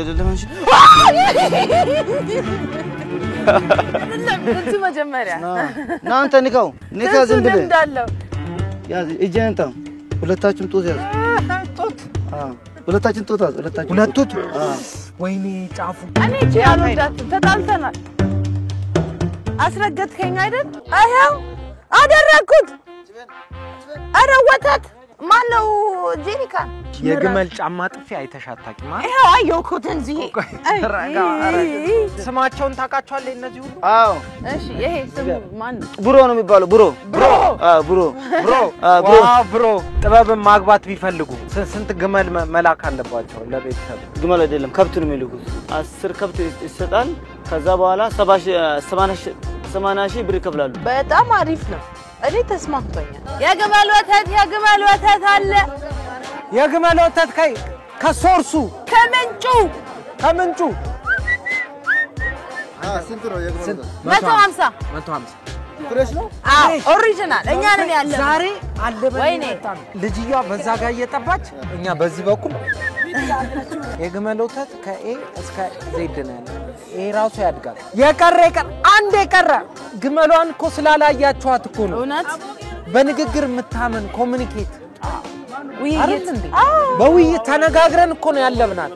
አይደለም አንቺ እንት መጀመሪያ ናንተ ንካው ንካ ዝም ብለህ እንዳለው ያዝ እጄንታ ሁለታችሁም ጦት ያዝ ጦት ሁለታችን ጦት ያዝ ሁለታችን ሁለቱት ወይኔ ጫፉ እኔ ያሉዳት ተጣልተናል አስረገጥከኝ አይደል አያው አደረኩት አረ ወተት ማነው ጄኒካ የግመል ጫማ ጥፊ አይተሻታቂ ማለት ይሄው አየውኩት እንጂ ስማቸውን ታቃቸዋለህ እነዚህ ሁሉ አዎ እሺ ይሄ ስሙ ማን ብሮ ነው የሚባለው ብሮ ብሮ ጥበብን ማግባት ቢፈልጉ ስንት ግመል መላክ አለባቸው ለቤተሰብ ግመል አይደለም ከብት ነው የሚልኩት 10 ከብት ይሰጣል ከዛ በኋላ 80 ሺህ ብር ይከፍላሉ በጣም አሪፍ ነው እኔ ተስማምቶኛል የግመል ወተት አለ የግመል ወተት ከሶርሱ ከምንጩ ስንት ነው የግመል 150 ፍሬሽ ነው አዎ ኦሪጂናል እኛ ነን ያለ ዛሬ አለ ወይኔ ልጅቷ በዛ ጋር እየጠባች እኛ በዚህ በኩል የግመል ወተት ከኤ እስከ ዜድ ነው ያለው ይሄ ራሱ ያድጋል አንድ የቀረ ግመሏን እኮ ስላላያችኋት እኮ ነው እውነት በንግግር የምታመን ኮሙኒኬት ውይይት በውይይት ተነጋግረን እኮ ነው ያለብናል